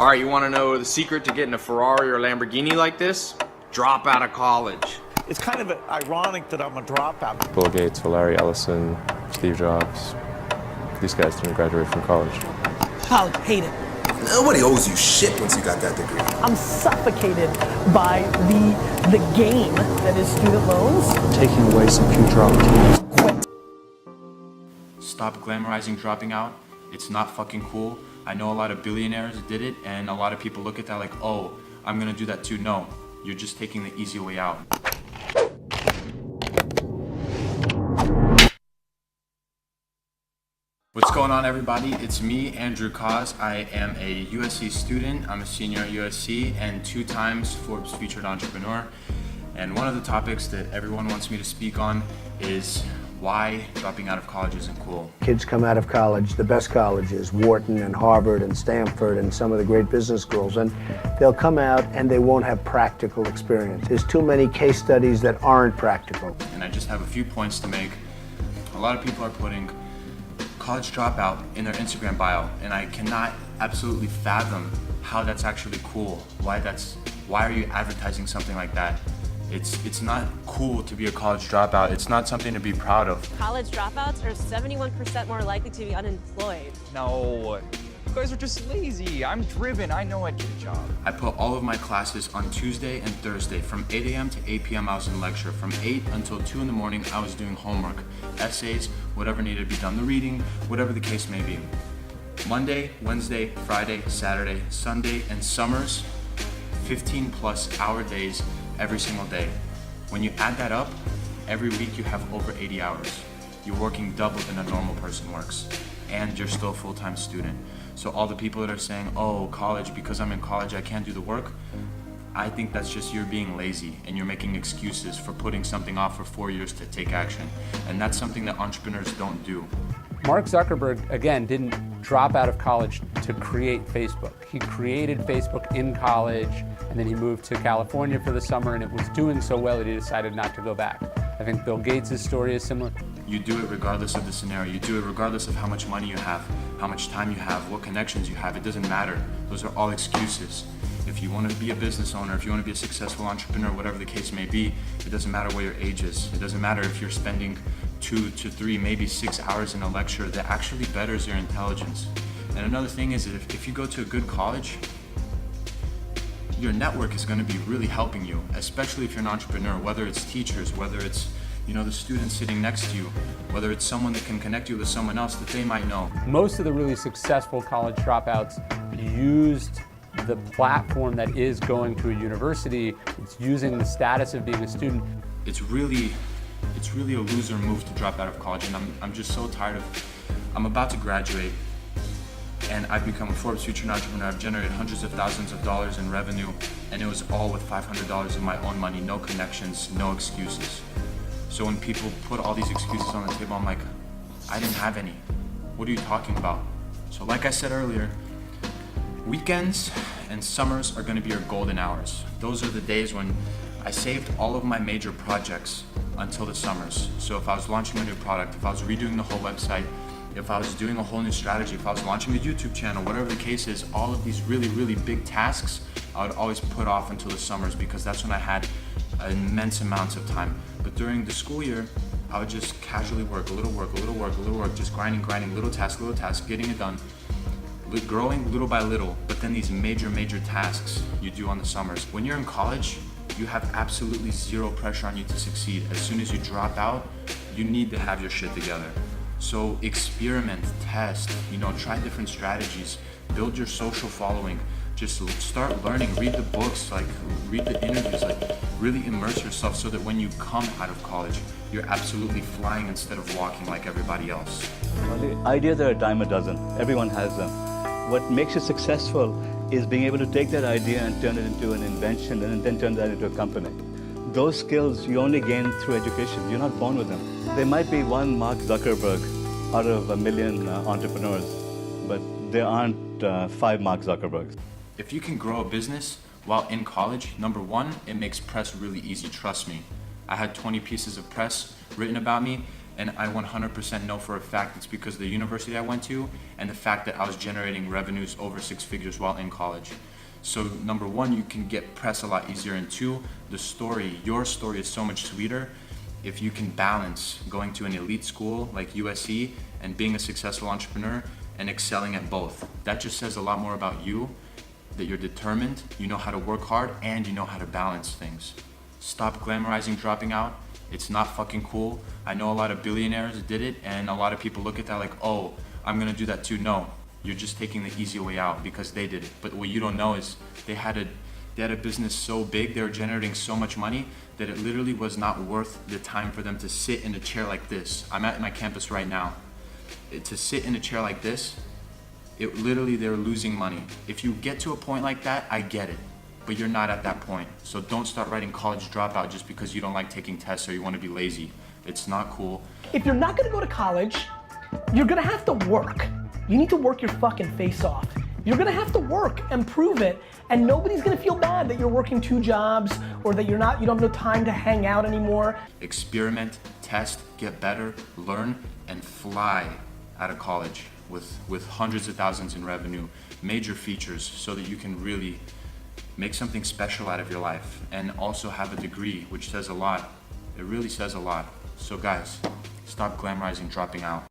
All right, you want to know the secret to getting a Ferrari or Lamborghini like this? Drop out of college. It's kind of ironic that I'm a dropout. Bill Gates, Larry Ellison, Steve Jobs. These guys didn't graduate from college. College, hate it. Nobody owes you shit once you got that degree. I'm suffocated by the game that is student loans. Taking away some future opportunities. Quit. Stop glamorizing dropping out. It's not fucking cool. I know a lot of billionaires did it, and a lot of people look at that like, oh, I'm gonna do that too. No, you're just taking the easy way out. What's going on, everybody? It's me, Andrew Cos. I am a USC student. I'm a senior at USC and 2 times Forbes featured entrepreneur. And one of the topics that everyone wants me to speak on is why dropping out of college isn't cool. Kids come out of college, the best colleges, Wharton and Harvard and Stanford and some of the great business schools, and they'll come out and they won't have practical experience. There's too many case studies that aren't practical. And I just have a few points to make. A lot of people are putting college dropout in their Instagram bio, and I cannot absolutely fathom how that's actually cool. Why are you advertising something like that? It's not cool to be a college dropout. It's not something to be proud of. College dropouts are 71% more likely to be unemployed. No, you guys are just lazy. I'm driven. I know I'd get a job. I put all of my classes on Tuesday and Thursday. From 8 a.m. to 8 p.m. I was in lecture. From 8 until 2 in the morning, I was doing homework, essays, whatever needed to be done, the reading, whatever the case may be. Monday, Wednesday, Friday, Saturday, Sunday, and summers, 15+ hour days every single day. When you add that up, every week you have over 80 hours. You're working double than a normal person works, and you're still a full-time student. So all the people that are saying, oh, college, because I'm in college, I can't do the work, I think that's just you're being lazy and you're making excuses for putting something off for 4 years to take action. And that's something that entrepreneurs don't do. Mark Zuckerberg, again, didn't drop out of college to create Facebook. He created Facebook in college, and then he moved to California for the summer, and it was doing so well that he decided not to go back. I think Bill Gates' story is similar. You do it regardless of the scenario. You do it regardless of how much money you have, how much time you have, what connections you have. It doesn't matter. Those are all excuses. If you want to be a business owner, if you want to be a successful entrepreneur, whatever the case may be, it doesn't matter what your age is. It doesn't matter if you're spending 2 to 3, maybe 6 hours in a lecture that actually betters your intelligence. And another thing is that if you go to a good college, your network is going to be really helping you, especially if you're an entrepreneur, whether it's teachers, whether it's the student sitting next to you, whether it's someone that can connect you with someone else that they might know. Most of the really successful college dropouts used the platform that is going to a university. It's using the status of being a student. It's really a loser move to drop out of college, and I'm just so tired of. I'm about to graduate, and I've become a Forbes featured entrepreneur. I've generated hundreds of thousands of dollars in revenue, and it was all with $500 of my own money, no connections, no excuses. So when people put all these excuses on the table, I'm like, I didn't have any. What are you talking about? So like I said earlier, weekends and summers are gonna be your golden hours. Those are the days when I saved all of my major projects until the summers. So if I was launching a new product, if I was redoing the whole website, if I was doing a whole new strategy, if I was launching a YouTube channel, whatever the case is, all of these really, really big tasks, I would always put off until the summers because that's when I had immense amounts of time. But during the school year, I would just casually work, a little work, just grinding, little task, getting it done, growing little by little, but then these major tasks you do on the summers. When you're in college, you have absolutely zero pressure on you to succeed. As soon as you drop out, you need to have your shit together. So experiment, test, try different strategies, build your social following, just start learning, read the books, read the interviews, really immerse yourself so that when you come out of college, you're absolutely flying instead of walking like everybody else. Well, the ideas are a dime a dozen. Everyone has them. What makes you successful is being able to take that idea and turn it into an invention and then turn that into a company. Those skills you only gain through education. You're not born with them. There might be one Mark Zuckerberg out of a million entrepreneurs, but there aren't 5 Mark Zuckerbergs. If you can grow a business while in college, number one, it makes press really easy, trust me. I had 20 pieces of press written about me, And I 100% know for a fact it's because of the university I went to and the fact that I was generating revenues over 6 figures while in college. So number one, you can get press a lot easier, and two, your story is so much sweeter if you can balance going to an elite school like USC and being a successful entrepreneur and excelling at both. That just says a lot more about you, that you're determined, you know how to work hard, and you know how to balance things. Stop glamorizing dropping out. It's not fucking cool. I know a lot of billionaires did it, and a lot of people look at that like, oh, I'm gonna do that too. No, you're just taking the easy way out because they did it. But what you don't know is they had a business so big, they were generating so much money that it literally was not worth the time for them to sit in a chair like this. I'm at my campus right now. To sit in a chair like this, they're losing money. If you get to a point like that, I get it, but you're not at that point. So don't start writing college dropout just because you don't like taking tests or you want to be lazy. It's not cool. If you're not gonna go to college, you're gonna have to work. You need to work your fucking face off. You're gonna have to work and prove it, and nobody's gonna feel bad that you're working 2 jobs or that you don't have no time to hang out anymore. Experiment, test, get better, learn, and fly out of college with hundreds of thousands in revenue, major features, so that you can really make something special out of your life and also have a degree, which says a lot. It really says a lot. So guys, stop glamorizing dropping out.